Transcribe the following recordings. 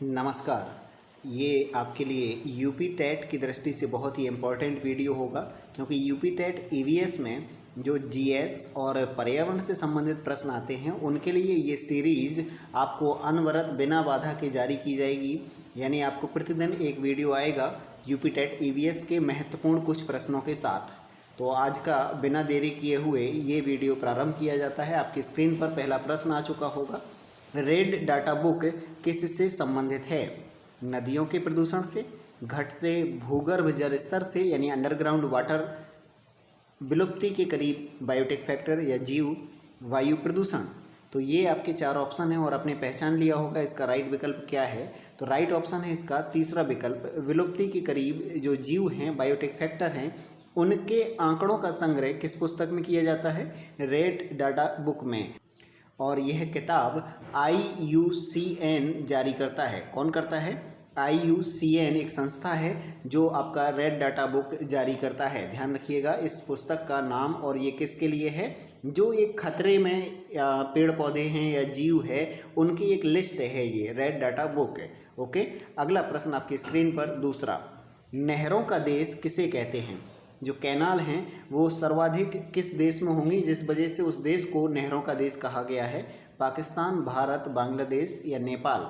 नमस्कार। ये आपके लिए यूपी टेट की दृष्टि से बहुत ही इम्पोर्टेंट वीडियो होगा, क्योंकि यूपी टेट ईवीएस में जो जीएस और पर्यावरण से संबंधित प्रश्न आते हैं उनके लिए ये सीरीज़ आपको अनवरत बिना बाधा के जारी की जाएगी। यानी आपको प्रतिदिन एक वीडियो आएगा यूपी टेट ईवीएस के महत्वपूर्ण कुछ प्रश्नों के साथ। तो आज का बिना देरी किए हुए ये वीडियो प्रारंभ किया जाता है। आपकी स्क्रीन पर पहला प्रश्न आ चुका होगा। रेड डाटा बुक किससे संबंधित है? नदियों के प्रदूषण से, घटते भूगर्भ जल स्तर से यानी अंडरग्राउंड वाटर, विलुप्ति के करीब बायोटिक फैक्टर या जीव, वायु प्रदूषण। तो ये आपके चार ऑप्शन हैं और आपने पहचान लिया होगा इसका राइट विकल्प क्या है। तो राइट ऑप्शन है इसका तीसरा विकल्प, विलुप्ति के करीब जो जीव हैं, बायोटिक फैक्टर हैं, उनके आंकड़ों का संग्रह किस पुस्तक में किया जाता है? रेड डाटा बुक में। और यह किताब IUCN जारी करता है। कौन करता है? IUCN एक संस्था है जो आपका रेड डाटा बुक जारी करता है। ध्यान रखिएगा इस पुस्तक का नाम। और ये किसके लिए है? जो एक खतरे में पेड़ पौधे हैं या जीव है उनकी एक लिस्ट है, ये रेड डाटा बुक है। ओके, अगला प्रश्न आपकी स्क्रीन पर दूसरा, नहरों का देश किसे कहते हैं? जो कैनाल हैं वो सर्वाधिक किस देश में होंगी जिस वजह से उस देश को नहरों का देश कहा गया है? पाकिस्तान, भारत, बांग्लादेश या नेपाल?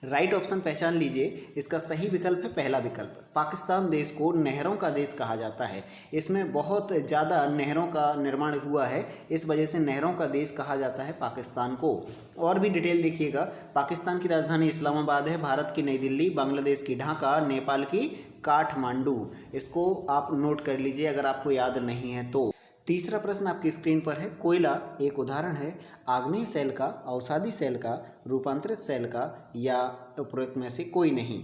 राइट ऑप्शन पहचान लीजिए। इसका सही विकल्प है पहला विकल्प। पाकिस्तान देश को नहरों का देश कहा जाता है। इसमें बहुत ज़्यादा नहरों का निर्माण हुआ है, इस वजह से नहरों का देश कहा जाता है पाकिस्तान को। और भी डिटेल देखिएगा। पाकिस्तान की राजधानी इस्लामाबाद है, भारत की नई दिल्ली, बांग्लादेश की ढाका, नेपाल की काठमांडू। इसको आप नोट कर लीजिए अगर आपको याद नहीं है तो। तीसरा प्रश्न आपकी स्क्रीन पर है। कोयला एक उदाहरण है आग्नेय सेल का, अवसादी सेल का, रूपांतरित सेल का या उपरोक्त में से कोई नहीं?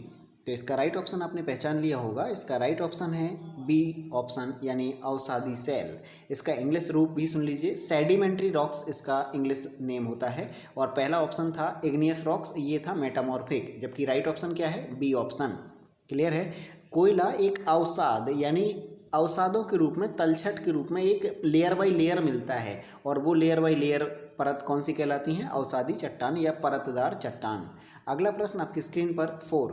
तो इसका राइट ऑप्शन आपने पहचान लिया होगा। इसका राइट ऑप्शन है बी ऑप्शन यानी अवसादी सेल। इसका इंग्लिश रूप भी सुन लीजिए, सेडिमेंट्री रॉक्स इसका इंग्लिश नेम होता है। और पहला ऑप्शन था इग्नियस रॉक्स, ये था मेटामॉर्फिक, जबकि राइट ऑप्शन क्या है? B option. क्लियर है? कोयला एक अवसाद यानी अवसादों के रूप में, तलछट के रूप में एक लेयर बाई लेयर मिलता है, और वो लेयर बाई लेयर परत कौन सी कहलाती हैं? अवसादी चट्टान या परतदार चट्टान। अगला प्रश्न आपकी स्क्रीन पर 4,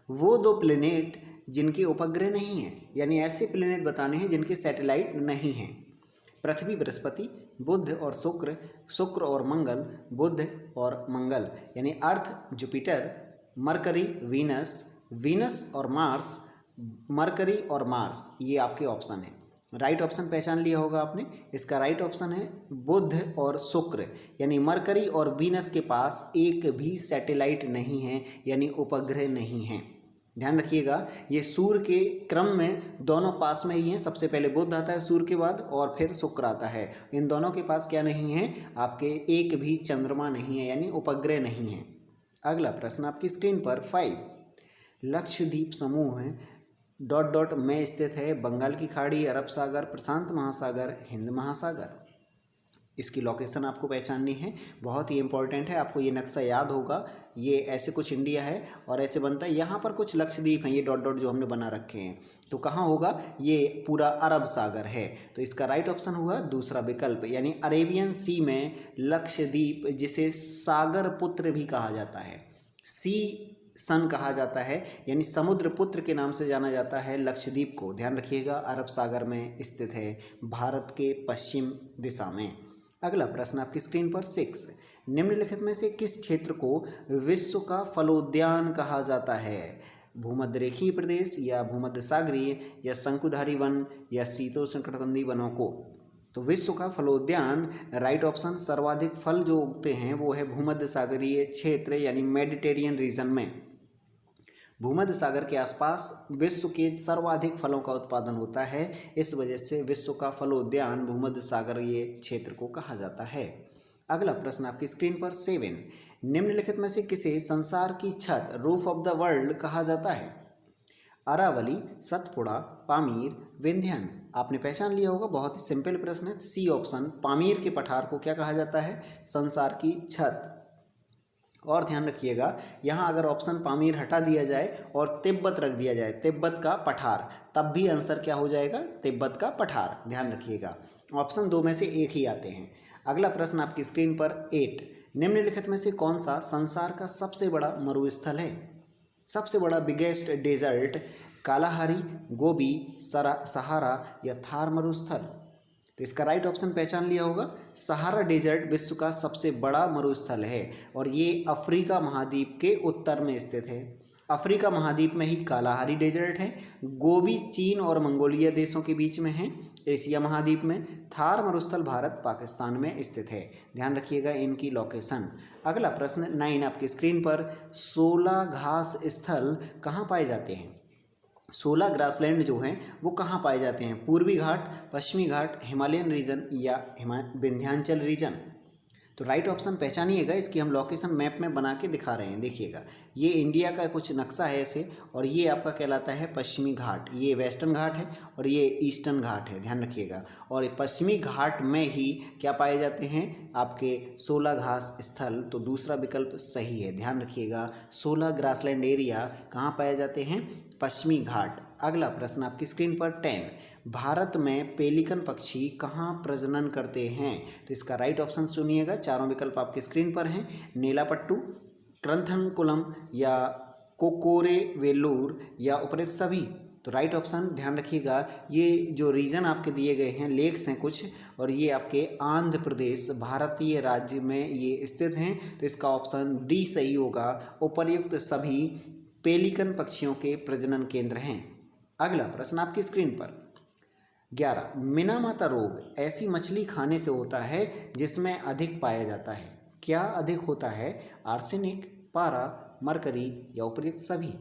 वो दो प्लेनेट जिनके उपग्रह नहीं हैं, यानी ऐसे प्लेनेट बताने हैं जिनके सैटेलाइट नहीं हैं। पृथ्वी बृहस्पति, बुध और शुक्र, शुक्र और मंगल, बुध और मंगल, यानी अर्थ जुपिटर, मरकरी वीनस, वीनस और मार्स, मरकरी और मार्स। ये आपके ऑप्शन है। राइट ऑप्शन पहचान लिया होगा आपने। इसका राइट ऑप्शन है बुध और शुक्र, यानी मरकरी और वीनस के पास एक भी सैटेलाइट नहीं है, यानी उपग्रह नहीं है। ध्यान रखिएगा ये सूर्य के क्रम में दोनों पास में ही हैं। सबसे पहले बुध आता है सूर्य के बाद और फिर शुक्र आता है। इन दोनों के पास क्या नहीं है? आपके एक भी चंद्रमा नहीं है, यानी उपग्रह नहीं है। अगला प्रश्न आपकी स्क्रीन पर 5, लक्षद्वीप समूह है डॉट डॉट में स्थित है बंगाल की खाड़ी, अरब सागर, प्रशांत महासागर, हिंद महासागर। इसकी लोकेशन आपको पहचाननी है, बहुत ही इंपॉर्टेंट है। आपको ये नक्शा याद होगा। ये ऐसे कुछ इंडिया है और ऐसे बनता है। यहाँ पर कुछ लक्षद्वीप हैं, ये डॉट डॉट जो हमने बना रखे हैं। तो कहाँ होगा? ये पूरा अरब सागर है। तो इसका राइट ऑप्शन हुआ दूसरा विकल्प, यानी अरेबियन सी में लक्षद्वीप, जिसे सागर पुत्र भी कहा जाता है, सी सन कहा जाता है, यानी समुद्र पुत्र के नाम से जाना जाता है लक्षद्वीप को। ध्यान रखिएगा अरब सागर में स्थित है, भारत के पश्चिम दिशा में। अगला प्रश्न आपकी स्क्रीन पर 6, निम्नलिखित में से किस क्षेत्र को विश्व का फलोद्यान कहा जाता है? भूमध्य रेखीय प्रदेश या भूमध्य सागरीय या शंकुधारी वन या शीतोष्णकटिबंधीय वनों को? तो विश्व का फलोद्यान राइट ऑप्शन, सर्वाधिक फल जो उगते हैं वो है भूमध्य सागरीय क्षेत्र यानी मेडिटेरियन रीजन में। भूमध्य सागर के आसपास विश्व के सर्वाधिक फलों का उत्पादन होता है, इस वजह से विश्व का फलोद्यान भूमध्य सागरीय क्षेत्र को कहा जाता है। अगला प्रश्न आपकी स्क्रीन पर 7, निम्नलिखित में से किसे संसार की छत, रूफ ऑफ द वर्ल्ड कहा जाता है? अरावली, सतपुड़ा, पामीर, विंध्यन। आपने पहचान लिया होगा, बहुत ही सिंपल प्रश्न है। सी ऑप्शन, पामीर के पठार को क्या कहा जाता है? संसार की छत। और ध्यान रखिएगा यहाँ अगर ऑप्शन पामीर हटा दिया जाए और तिब्बत रख दिया जाए, तिब्बत का पठार, तब भी आंसर क्या हो जाएगा? तिब्बत का पठार। ध्यान रखिएगा ऑप्शन 2 में से एक ही आते हैं। अगला प्रश्न आपकी स्क्रीन पर 8, निम्नलिखित में से कौन सा संसार का सबसे बड़ा मरुस्थल है? सबसे बड़ा बिगेस्ट डेजर्ट कालाहारी, गोबी, सहारा या थार मरुस्थल? तो इसका राइट ऑप्शन पहचान लिया होगा। सहारा डेजर्ट विश्व का सबसे बड़ा मरुस्थल है और ये अफ्रीका महाद्वीप के उत्तर में स्थित है। अफ्रीका महाद्वीप में ही कालाहारी डेजर्ट है। गोबी चीन और मंगोलिया देशों के बीच में है एशिया महाद्वीप में। थार मरुस्थल भारत पाकिस्तान में स्थित है। ध्यान रखिएगा इनकी लोकेशन। अगला प्रश्न 9 आपकी स्क्रीन पर, 16 घास स्थल कहाँ पाए जाते हैं? 16 ग्रासलैंड जो हैं वो कहाँ पाए जाते हैं? पूर्वी घाट, पश्चिमी घाट, हिमालयन रीजन या विंध्याचल रीजन? तो राइट ऑप्शन पहचानिएगा। इसकी हम लोकेशन मैप में बना के दिखा रहे हैं, देखिएगा। ये इंडिया का कुछ नक्शा है ऐसे, और ये आपका कहलाता है पश्चिमी घाट। ये वेस्टर्न घाट है और ये ईस्टर्न घाट है, ध्यान रखिएगा। और पश्चिमी घाट में ही क्या पाए जाते हैं? आपके 16 घास स्थल। तो दूसरा विकल्प सही है, ध्यान रखिएगा। 16 ग्रासलैंड एरिया कहाँ पाए जाते हैं? पश्चिमी घाट। अगला प्रश्न आपकी स्क्रीन पर 10, भारत में पेलिकन पक्षी कहाँ प्रजनन करते हैं? तो इसका राइट ऑप्शन सुनिएगा। चारों विकल्प आपकी स्क्रीन पर हैं। नीलापट्टू, क्रंथनकुलम या कोकोरे वेल्लूर या उपरोक्त सभी? तो राइट ऑप्शन ध्यान रखिएगा। ये जो रीजन आपके दिए गए हैं, लेक्स हैं कुछ, और ये आपके आंध्र प्रदेश भारतीय राज्य में ये स्थित हैं। तो इसका ऑप्शन डी सही होगा। उपर्युक्त सभी पेलिकन पक्षियों के प्रजनन केंद्र हैं। अगला प्रश्न आपकी स्क्रीन पर 11, मिनामाता रोग ऐसी मछली खाने से होता है जिसमें अधिक पाया जाता है। क्या अधिक होता है? आर्सेनिक, पारा, मरकरी या उपर्युक्त सभी?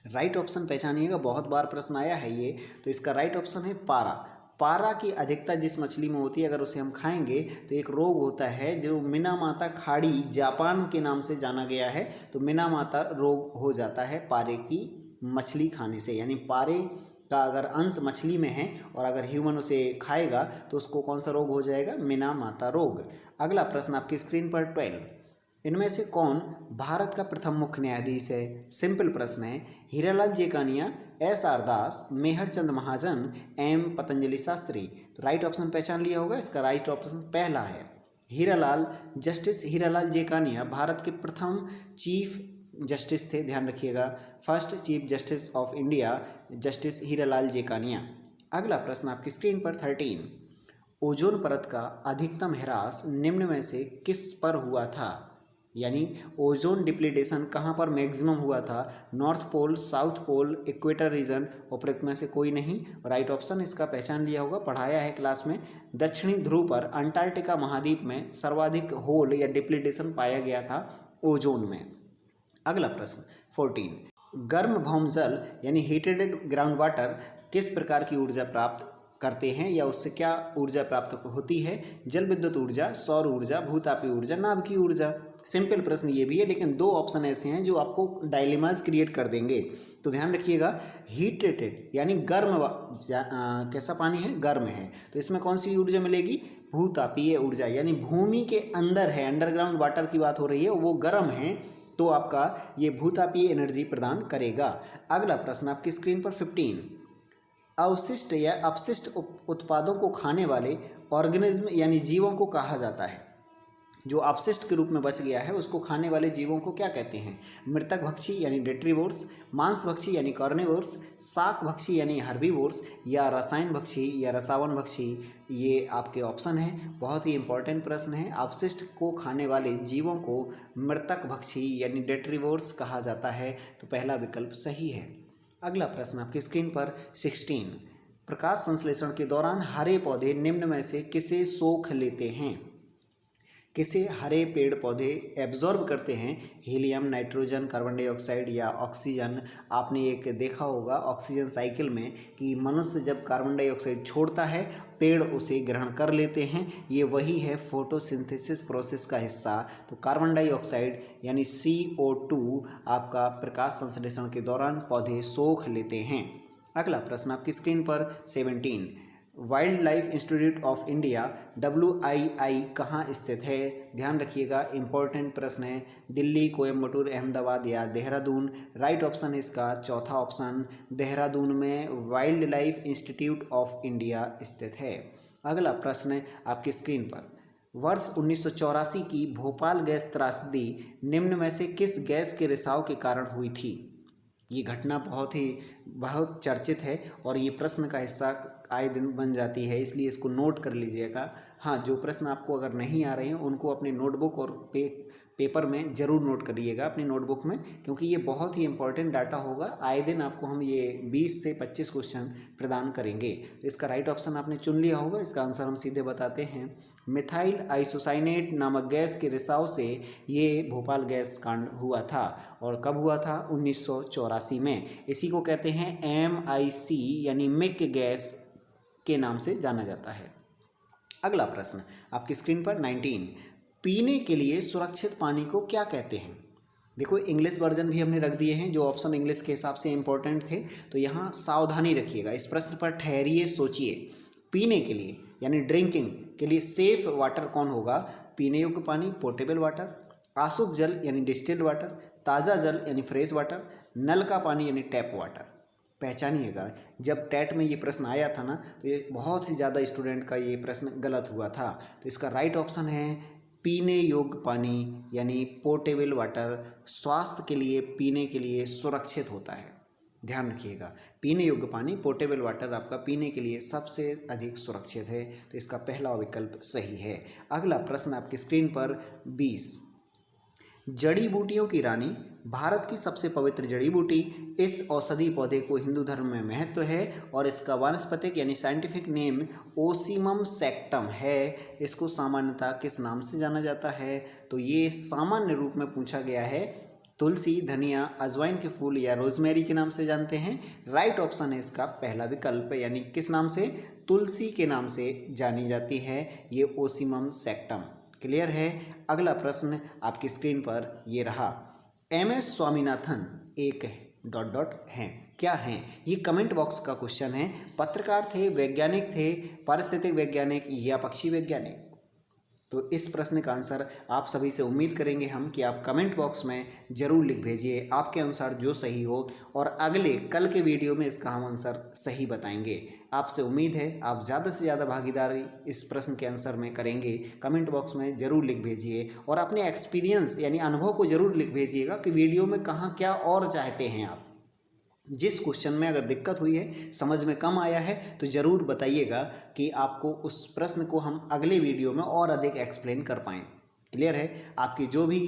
राइट ऑप्शन पहचानिएगा, बहुत बार प्रश्न आया है ये। तो इसका राइट ऑप्शन है पारा। पारा की अधिकता जिस मछली में होती है, अगर उसे हम खाएंगे तो एक रोग होता है जो मिनामाता खाड़ी जापान के नाम से जाना गया है। तो मिनामाता रोग हो जाता है पारे की मछली खाने से, यानी पारे का अगर अंश मछली में है और अगर ह्यूमन उसे खाएगा तो उसको कौन सा रोग हो जाएगा? मिनामाता रोग। अगला प्रश्न आपकी स्क्रीन पर 12, इनमें से कौन भारत का प्रथम मुख्य न्यायाधीश है? सिंपल प्रश्न है। हीरालाल जेकानिया, एस आर दास, मेहर चंद महाजन, एम पतंजलि शास्त्री? तो राइट ऑप्शन पहचान लिया होगा। इसका राइट ऑप्शन पहला है हीरालाल। जस्टिस हीरालाल जेकानिया भारत के प्रथम चीफ जस्टिस थे, ध्यान रखिएगा। First chief justice of India justice Hiralal Kania. अगला प्रश्न आपकी स्क्रीन पर 13, ओजोन परत का अधिकतम ह्रास निम्न में से किस पर हुआ था? यानी ओजोन डिप्लीटेशन कहाँ पर मैक्सिमम हुआ था? North pole, south pole, equator region? उपरोक्त में से कोई नहीं। राइट ऑप्शन इसका पहचान लिया होगा, पढ़ाया है क्लास में। दक्षिणी ध्रुव पर अंटार्कटिका महाद्वीप में सर्वाधिक होल या डिप्लीटेशन पाया गया था ओजोन में। अगला प्रश्न 14, गर्म भौमजल यानी हीटेड ग्राउंड वाटर किस प्रकार की ऊर्जा प्राप्त करते हैं या उससे क्या ऊर्जा प्राप्त होती है? जल विद्युत ऊर्जा, सौर ऊर्जा, भूतापीय ऊर्जा, नाभिकीय ऊर्जा? सिंपल प्रश्न ये भी है, लेकिन दो ऑप्शन ऐसे हैं जो आपको डायलेमास क्रिएट कर देंगे। तो ध्यान रखिएगा, हीटेड यानी गर्म, कैसा पानी है? गर्म है। तो इसमें कौन सी ऊर्जा मिलेगी? भूतापीय ऊर्जा, यानी भूमि के अंदर है, अंडरग्राउंड वाटर की बात हो रही है, वो गर्म है तो आपका ये भूतापीय एनर्जी प्रदान करेगा। अगला प्रश्न आपकी स्क्रीन पर 15, अवशिष्ट या अपशिष्ट उत्पादों को खाने वाले ऑर्गेनिज्म यानी जीवों को कहा जाता है? जो अपशिष्ट के रूप में बच गया है उसको खाने वाले जीवों को क्या कहते हैं? मृतक भक्षी यानी डेट्रीवोर्स, मांस भक्षी यानी कार्निवोर्स, शाक भक्षी यानी हर्बीवोर्स या रसायन भक्षी या रसावन भक्षी? ये आपके ऑप्शन हैं। बहुत ही इंपॉर्टेंट प्रश्न है। अपशिष्ट को खाने वाले जीवों को मृतक भक्षी यानी डेट्रीवोर्स कहा जाता है। तो पहला विकल्प सही है। अगला प्रश्न आपकी स्क्रीन पर 16, प्रकाश संश्लेषण के दौरान हरे पौधे निम्न में से किसे सोख लेते हैं? किसे हरे पेड़ पौधे एब्जॉर्ब करते हैं? हीलियम, नाइट्रोजन, कार्बन डाइऑक्साइड या ऑक्सीजन? आपने एक देखा होगा ऑक्सीजन साइकिल में कि मनुष्य जब कार्बन डाइऑक्साइड छोड़ता है पेड़ उसे ग्रहण कर लेते हैं। ये वही है फोटोसिंथेसिस प्रोसेस का हिस्सा। तो कार्बन डाइऑक्साइड यानी CO2 आपका प्रकाश संश्लेषण के दौरान पौधे सोख लेते हैं। अगला प्रश्न आपकी स्क्रीन पर 17, wild life institute of India WII कहाँ स्थित है? ध्यान रखिएगा, इंपॉर्टेंट प्रश्न है। दिल्ली, कोयम्बटूर, अहमदाबाद या देहरादून? राइट ऑप्शन इसका चौथा ऑप्शन, देहरादून में wild life institute of India स्थित है। अगला प्रश्न आपकी स्क्रीन पर वर्ष 1984 की भोपाल गैस त्रासदी निम्न में से किस गैस के रिसाव के कारण हुई थी? ये घटना बहुत चर्चित है और ये प्रश्न का हिस्सा आए दिन बन जाती है, इसलिए इसको नोट कर लीजिएगा। हाँ, जो प्रश्न आपको अगर नहीं आ रहे हैं उनको अपने नोटबुक और पेपर में ज़रूर नोट करिएगा अपनी नोटबुक में, क्योंकि ये बहुत ही इंपॉर्टेंट डाटा होगा। आए दिन आपको हम ये 20 से 25 क्वेश्चन प्रदान करेंगे। तो इसका राइट ऑप्शन आपने चुन लिया होगा। इसका आंसर हम सीधे बताते हैं, मिथाइल आइसोसाइनेट नामक गैस के रिसाव से ये भोपाल गैस कांड हुआ था। और कब हुआ था? 1984 में। इसी को कहते हैं MIC यानी मिक गैस के नाम से जाना जाता है। अगला प्रश्न आपकी स्क्रीन पर 19, पीने के लिए सुरक्षित पानी को क्या कहते हैं? देखो, इंग्लिश वर्जन भी हमने रख दिए हैं, जो ऑप्शन इंग्लिश के हिसाब से इंपॉर्टेंट थे, तो यहाँ सावधानी रखिएगा। इस प्रश्न पर ठहरिए, सोचिए। पीने के लिए यानी ड्रिंकिंग के लिए सेफ वाटर कौन होगा? पीने योग्य पानी, पोर्टेबल वाटर, आशुद्ध जल यानी डिस्टिल्ड वाटर, ताज़ा जल यानी फ्रेश वाटर, नल का पानी यानी टैप वाटर। पहचानिएगा, जब टेट में ये प्रश्न आया था ना, तो ये बहुत ही ज़्यादा स्टूडेंट का ये प्रश्न गलत हुआ था। तो इसका राइट ऑप्शन है पीने योग्य पानी यानी पोर्टेबल वाटर। स्वास्थ्य के लिए, पीने के लिए सुरक्षित होता है, ध्यान रखिएगा। पीने योग्य पानी, पोर्टेबल वाटर आपका पीने के लिए सबसे अधिक सुरक्षित है, तो इसका पहला विकल्प सही है। अगला प्रश्न आपकी स्क्रीन पर 20, जड़ी बूटियों की रानी, भारत की सबसे पवित्र जड़ी बूटी। इस औषधि पौधे को हिंदू धर्म में महत्व है और इसका वानस्पतिक यानी साइंटिफिक नेम ओसीमम सैक्टम है। इसको सामान्यतः किस नाम से जाना जाता है? तो ये सामान्य रूप में पूछा गया है, तुलसी, धनिया, अजवाइन के फूल या रोजमेरी के नाम से जानते हैं। राइट ऑप्शन है इसका पहला विकल्प, यानी किस नाम से? तुलसी के नाम से जानी जाती है ये ओसीमम सैक्टम। क्लियर है? अगला प्रश्न आपकी स्क्रीन पर ये रहा, MS स्वामीनाथन एक ... हैं, क्या हैं? ये कमेंट बॉक्स का क्वेश्चन है। पत्रकार थे, वैज्ञानिक थे, पारिस्थितिक वैज्ञानिक या पक्षी वैज्ञानिक? तो इस प्रश्न का आंसर आप सभी से उम्मीद करेंगे हम कि आप कमेंट बॉक्स में ज़रूर लिख भेजिए आपके अनुसार जो सही हो, और अगले कल के वीडियो में इसका हम आंसर सही बताएंगे। आपसे उम्मीद है आप ज़्यादा से ज़्यादा भागीदारी इस प्रश्न के आंसर में करेंगे। कमेंट बॉक्स में ज़रूर लिख भेजिए और अपने एक्सपीरियंस यानी अनुभव को ज़रूर लिख भेजिएगा कि वीडियो में कहाँ क्या और चाहते हैं आप। जिस क्वेश्चन में अगर दिक्कत हुई है, समझ में कम आया है, तो ज़रूर बताइएगा कि आपको उस प्रश्न को हम अगले वीडियो में और अधिक एक्सप्लेन कर पाएँ। क्लियर है? आपकी जो भी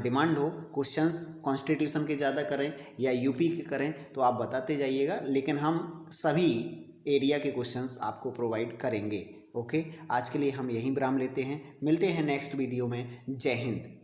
डिमांड हो, क्वेश्चंस कॉन्स्टिट्यूशन के ज़्यादा करें या यूपी के करें, तो आप बताते जाइएगा, लेकिन हम सभी एरिया के क्वेश्चंस आपको प्रोवाइड करेंगे। ओके, आज के लिए हम यहीं विराम लेते हैं, मिलते हैं नेक्स्ट वीडियो में। जय हिंद।